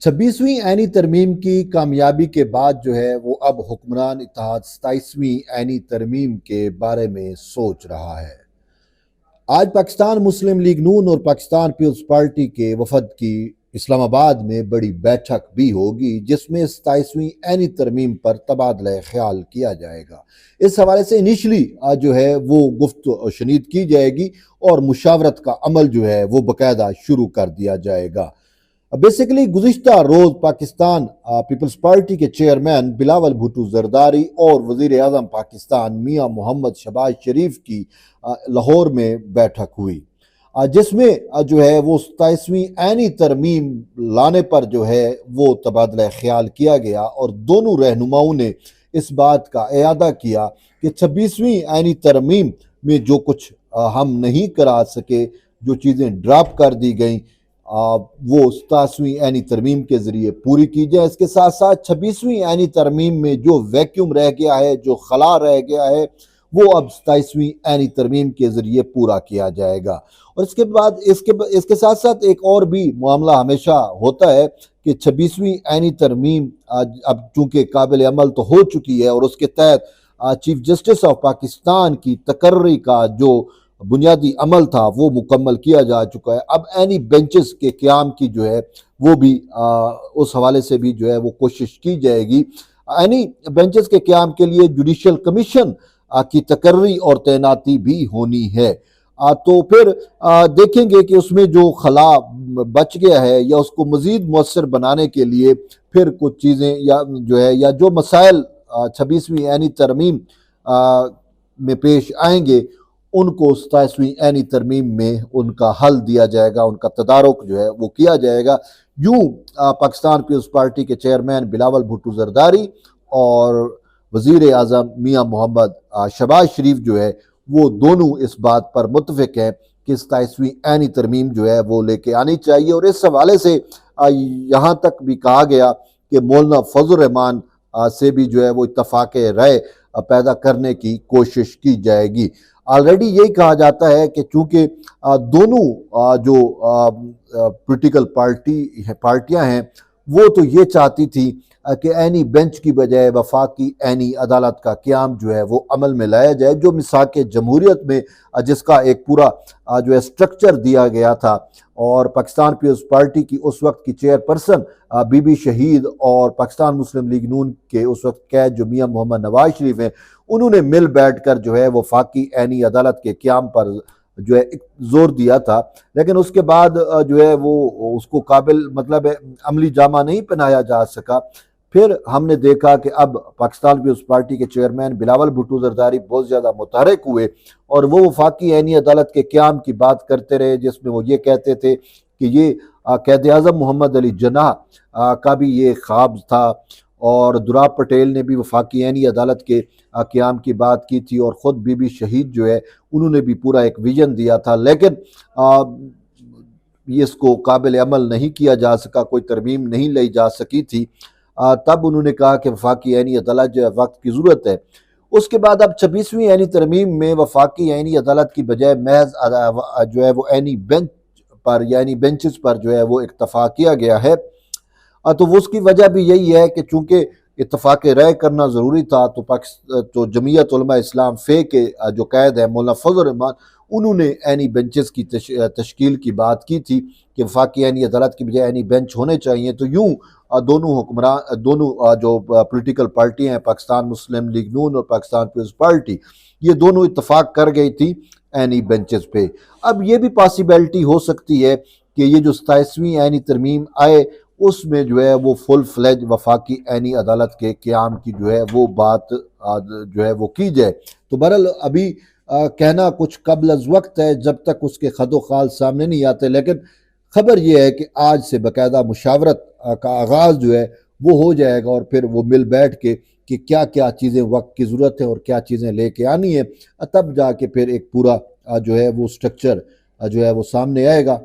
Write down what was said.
26वीं Anne तरमीम की कामयाबी के बाद जो है वो अब हुक्मरान इत्तेहाद 27वीं ऐनी तरमीम के बारे में सोच रहा है। आज पाकिस्तान मुस्लिम लीग नून और पाकिस्तान पीपल्स पार्टी के वफद की इस्लामाबाद में बड़ी बैठक भी होगी, जिसमें 27वीं ऐनी तरमीम पर तबादला ख्याल किया जाएगा। इस हवाले से इनिशली जो है वो गुफ्त शनीद की जाएगी और मुशावरत का अमल जो है वो बाकायदा शुरू कर दिया जाएगा। बेसिकली गुज़िश्ता रोज़ पाकिस्तान पीपल्स पार्टी के चेयरमैन बिलावल भुट्टो जरदारी और वज़ीर आज़म पाकिस्तान मियाँ मोहम्मद शहबाज शरीफ की लाहौर में बैठक हुई, जिसमें जो है वो 27वीं ऐनी तरमीम लाने पर जो है वो तबादला ख्याल किया गया और दोनों रहनुमाओं ने इस बात का इयादा किया कि 26वीं ऐनी तरमीम में जो कुछ हम नहीं करा सके, जो चीज़ें ड्रॉप कर दी गई, वो 27वीं ऐनी तरमीम के ज़रिए पूरी की जाए। इसके साथ साथ 26वीं ऐनी तरमीम में जो वैक्यूम रह गया है, जो खला रह गया है, वो अब 27वीं ऐनी तरमीम के ज़रिए पूरा किया जाएगा। और इसके बाद इसके साथ साथ एक और भी मामला हमेशा होता है कि 26वीं ऐनी तरमीम अब चूँकि काबिल अमल तो हो चुकी है और उसके तहत चीफ जस्टिस ऑफ पाकिस्तान की तकर्री का जो बुनियादी अमल था वो मुकम्मल किया जा चुका है। अब एनी बेंचेस के क़याम की जो है वो भी उस हवाले से भी जो है वो कोशिश की जाएगी। एनी बेंचेस के क़याम के लिए जुडिशल कमीशन की तकर्री और तैनाती भी होनी है। तो फिर देखेंगे कि उसमें जो खला बच गया है या उसको मज़ीद मौसर बनाने के लिए फिर कुछ चीज़ें या जो है या जो मसाइल 26वीं ऐनी तरमीम में पेश आएंगे उनको 27वीं ऐनी तरमीम में उनका हल दिया जाएगा, उनका तदारुक जो है वो किया जाएगा। यूँ पाकिस्तान पीपल्स पार्टी के चेयरमैन बिलावल भुट्टो जरदारी और वज़ीर आज़म मियाँ मोहम्मद शहबाज शरीफ जो है वो दोनों इस बात पर मुत्तफ़िक हैं कि 27वीं ऐनी तरमीम जो है वो लेके आनी चाहिए। और इस हवाले से यहाँ तक भी कहा गया कि मौलाना फजल रहमान से भी जो है वो इत्तफाक राय पैदा करने की कोशिश की जाएगी। ऑलरेडी यही कहा जाता है कि चूँकि दोनों जो पॉलिटिकल पार्टियां हैं वो तो ये चाहती थी कि ऐनी बेंच की बजाय वफाकी ऐनी अदालत का क़याम जो है वो अमल में लाया जाए, जो मिसाक जमहूरियत में जिसका एक पूरा जो है स्ट्रक्चर दिया गया था। और पाकिस्तान पीपल्स पार्टी की उस वक्त की चेयरपर्सन बीबी शहीद और पाकिस्तान मुस्लिम लीग नून के उस वक्त कैद जो मियाँ मोहम्मद नवाज शरीफ हैं, उन्होंने मिल बैठ कर जो है वफाकी ऐनी अदालत के क़याम पर जो है जोर दिया था। लेकिन उसके बाद जो है वो उसको काबिल मतलब अमली जामा नहीं पहनाया जा सका। फिर हमने देखा कि अब पाकिस्तान पीपल्स पार्टी के चेयरमैन बिलावल भुट्टो जरदारी बहुत ज़्यादा मुतहरक हुए और वो वफाकी ऐनी अदालत के क़याम की बात करते रहे, जिसमें वो ये कहते थे कि ये कैद आज़म मोहम्मद अली जनाह का भी ये ख्वाब था और दुराब पटेल ने भी वफाकी ऐनी अदालत के क़याम की बात की थी और ख़ुद बीबी शहीद जो है उन्होंने भी पूरा एक विजन दिया था। लेकिन ये इसको काबिल अमल नहीं किया जा सका, कोई तरमीम नहीं लाई जा सकी थी। तब उन्होंने कहा कि वफाकी ऐनी अदालत जो है वक्त की ज़रूरत है। उसके बाद अब 26वीं ऐनी तरमीम में वफाकी ऐनी अदालत की बजाय महज जो है वो ऐनी बेंच पर यानी बेंचेस पर जो है वो इत्तफाक किया गया है। तो वो उसकी वजह भी यही है कि चूँकि इत्तफाक राय करना ज़रूरी था तो जमीयत उलमा इस्लाम फ़े के जो कैद है मौलाना फजल रहमान, उन्होंने ऐनी बेंचेस की तश्कील की बात की थी कि वफाकी ऐनी अदालत की बजाय ऐनी बेंच होने चाहिए। तो यूँ दोनों हुक्मरान दोनों जो पॉलिटिकल पार्टियाँ हैं पाकिस्तान मुस्लिम लीग नून और पाकिस्तान पीपल्स पार्टी, ये दोनों इत्तफाक कर गई थी ऐनी बेंचेस पे। अब ये भी पॉसिबिलिटी हो सकती है कि ये जो 27वीं ऐनी तरमीम आए उसमें जो है वो फुल फ्लेज वफाकी ऐनी अदालत के क़याम की जो है वो बात जो है वो की जाए। तो बहरहाल अभी कहना कुछ कबल अज़ वक्त है जब तक उसके खदो खाल सामने नहीं आते। लेकिन खबर यह है कि आज से बाकायदा मुशावरत का आगाज़ जो है वो हो जाएगा और फिर वो मिल बैठ के कि क्या क्या चीज़ें वक्त की ज़रूरत है और क्या चीज़ें लेके आनी है, तब जाके फिर एक पूरा जो है वो स्ट्रक्चर जो है वो सामने आएगा।